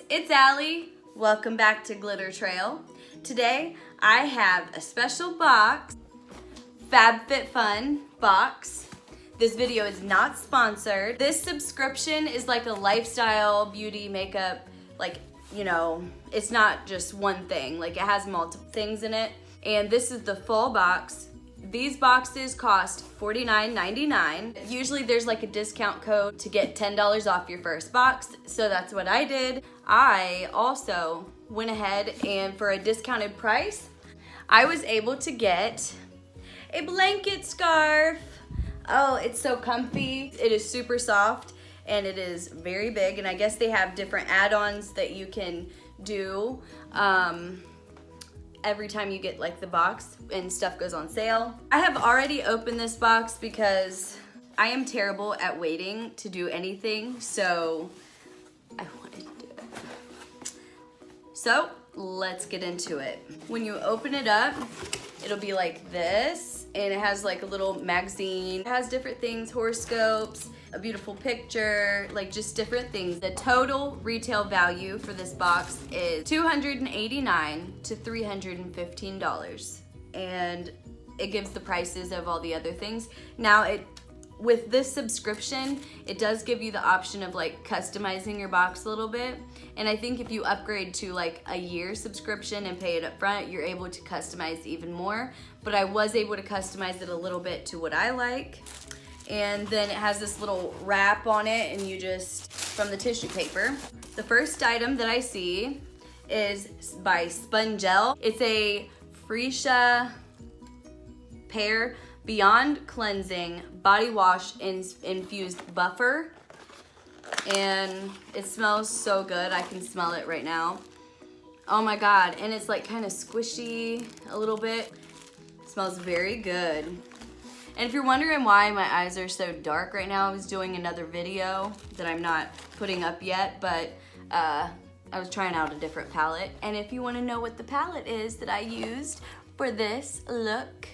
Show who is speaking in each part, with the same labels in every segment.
Speaker 1: it's Allie. Welcome back to Glitter Trail. Today I have a special box, FAB FIT FUN box. This video is not sponsored. This subscription is like a lifestyle, beauty, makeup, like, you know, it's not just one thing. Like, it has multiple things in it. And this is the full box. These boxes cost $49.99. Usually there's like a discount code to get $10 off your first box, so that's what I did. I also went ahead and for a discounted price, I was able to get a blanket scarf. Oh, it's so comfy. It is super soft and it is very big, and I guess they have different add-ons that you can do every time you get like the box and stuff goes on sale. I have already opened this box because I am terrible at waiting to do anything, so I wanted to do it. So let's get into it. When you open it up, it'll be like this, and it has like a little magazine. It has different things, horoscopes, a beautiful picture, like just different things. The total retail value for this box is $289 to $315, and it gives the prices of all the other things. Now, with this subscription, it does give you the option of like customizing your box a little bit, and I think if you upgrade to like a year subscription and pay it up front, you're able to customize even more, but I was able to customize it a little bit to what I like. And then it has this little wrap on it, and you just, from the tissue paper. The first item that I see is by Spongel. It's a Freesia Pear Beyond Cleansing Body Wash Infused Buffer. And it smells so good. I can smell it right now. Oh my God, and it's like kind of squishy a little bit. It smells very good. And if you're wondering why my eyes are so dark right now, I was doing another video that I'm not putting up yet, but I was trying out a different palette. And if you want to know what the palette is that I used for this look,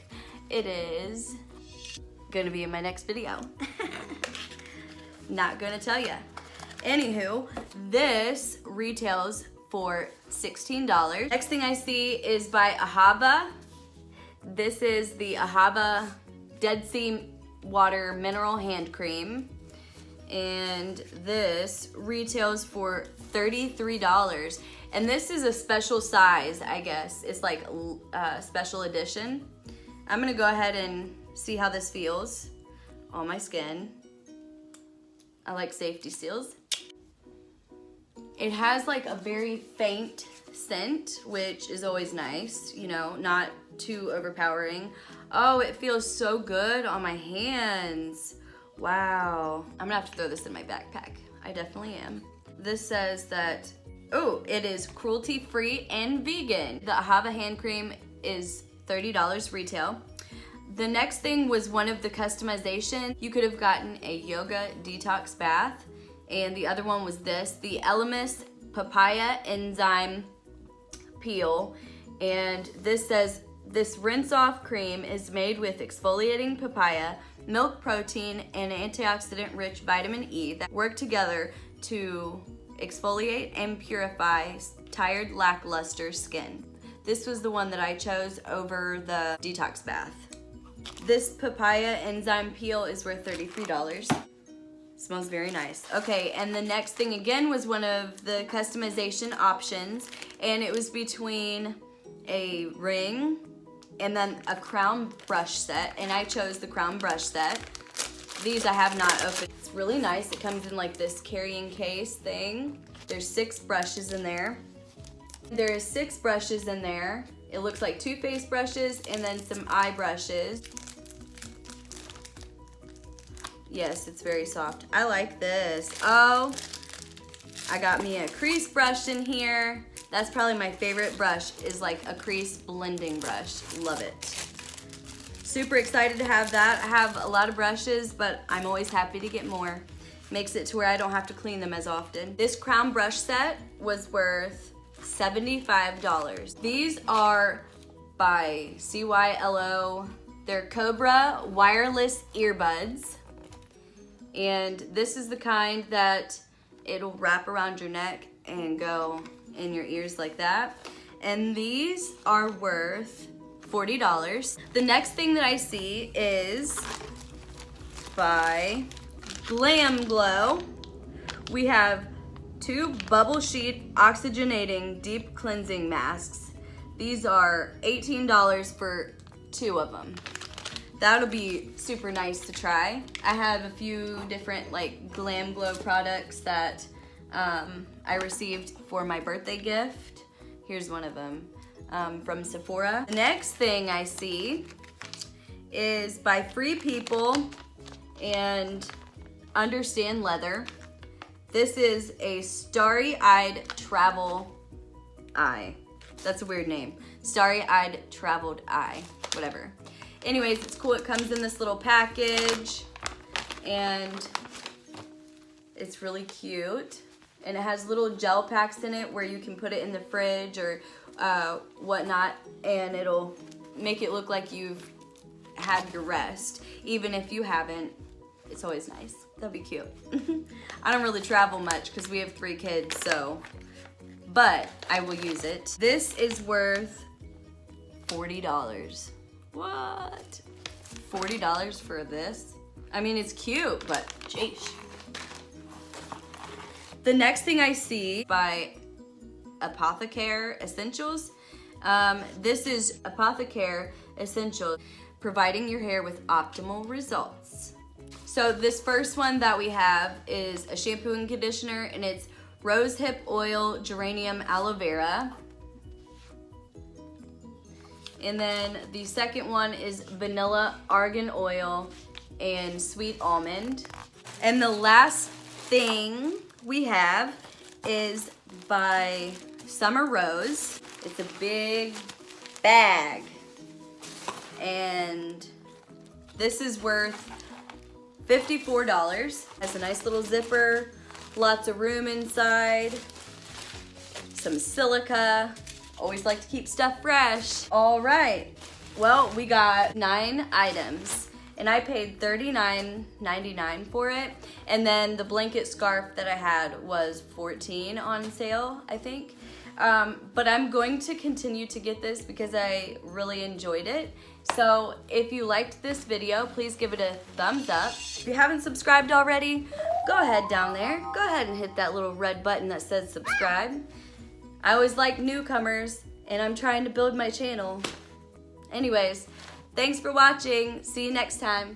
Speaker 1: it is gonna be in my next video. Not gonna tell ya. Anywho, this retails for $16. Next thing I see is by Ahava. This is the Ahava Dead Sea Water Mineral Hand Cream, and this retails for $33, and this is a special size, I guess. It's like a special edition. I'm gonna go ahead and see how this feels on my skin. I like safety seals. It has like a very faint scent, which is always nice, you know, not too overpowering. Oh, it feels so good on my hands. Wow. I'm gonna have to throw this in my backpack. I definitely am. This says that, oh, it is cruelty-free and vegan. The Ahava hand cream is $30 retail. The next thing was one of the customization. You could have gotten a yoga detox bath, and the other one was this, the Elemis Papaya Enzyme Peel, and this says, this rinse-off cream is made with exfoliating papaya, milk protein, and antioxidant-rich vitamin E that work together to exfoliate and purify tired, lackluster skin. This was the one that I chose over the detox bath. This papaya enzyme peel is worth $33. Smells very nice. Okay, and the next thing again was one of the customization options, and it was between a ring and then a crown brush set, and I chose the crown brush set. These I have not opened. It's really nice. It comes in like this carrying case thing. There's 6 brushes in there. There is 6 brushes in there. It looks like 2 face brushes and then some eye brushes. Yes, it's very soft. I like this. Oh, I got me a crease brush in here. That's probably my favorite brush, is like a crease blending brush. Love it. Super excited to have that. I have a lot of brushes, but I'm always happy to get more. Makes it to where I don't have to clean them as often. This crown brush set was worth $75. These are by CYLO. They're Cobra wireless earbuds. And this is the kind that it'll wrap around your neck and go in your ears like that. And these are worth $40. The next thing that I see is by Glam Glow. We have 2 bubble sheet oxygenating deep cleansing masks. These are $18 for 2 of them. That'll be super nice to try. I have a few different like Glam Glow products that I received for my birthday gift. Here's one of them from Sephora. The next thing I see is by Free People and Understand Leather. This is a starry-eyed travel eye. That's a weird name. Starry-eyed traveled eye, whatever. Anyways, it's cool. It comes in this little package and it's really cute. And it has little gel packs in it where you can put it in the fridge or whatnot, and it'll make it look like you've had your rest. Even if you haven't, it's always nice. That'll be cute. I don't really travel much because we have 3 kids, so, but I will use it. This is worth $40. What? $40 for this? I mean, it's cute, but jeez. The next thing I see by Apothecare Essentials. This is Apothecare Essentials, providing your hair with optimal results. So this first one that we have is a shampoo and conditioner, and it's rose hip oil, geranium, aloe vera. And then the second one is vanilla argan oil and sweet almond. And the last thing we have is by Summer Rose. It's a big bag. And this is worth $54. Has a nice little zipper, lots of room inside, some silica. Always like to keep stuff fresh. All right, well, we got 9 items and I paid $39.99 for it. And then the blanket scarf that I had was $14 on sale, I think. But I'm going to continue to get this because I really enjoyed it. So if you liked this video, please give it a thumbs up. If you haven't subscribed already, go ahead down there. Go ahead and hit that little red button that says subscribe. I always like newcomers, and I'm trying to build my channel. Anyways, thanks for watching. See you next time.